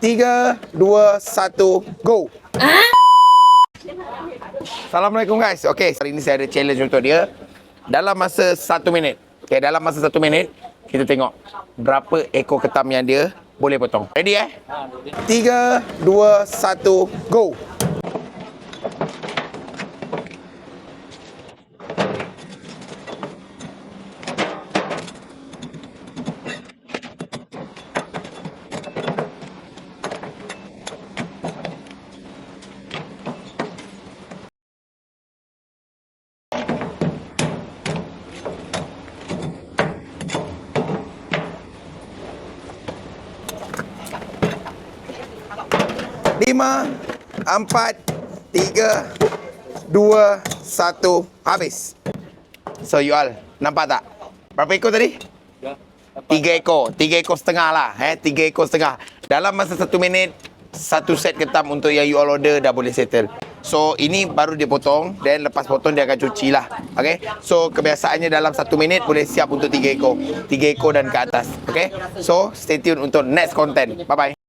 3, 2, 1, go. Assalamualaikum guys. Okay, hari ini saya ada challenge untuk dia. Dalam masa 1 minit. Okay, dalam masa 1 minit, kita tengok berapa ekor ketam yang dia boleh potong. Ready 3, 2, 1, go. Lima, 4, 3, 2, 1, habis. So you all nampak tak? Berapa ekor tadi? 3 ekor. 3 ekor setengah lah. 3 ekor setengah. Dalam masa 1 minit, 1 set ketam untuk yang you all order dah boleh settle. So ini baru dia potong. Dan lepas potong dia akan cuci lah. Okay. So kebiasaannya dalam 1 minit boleh siap untuk 3 ekor. 3 ekor dan ke atas. Okay. So stay tune untuk next content. Bye bye.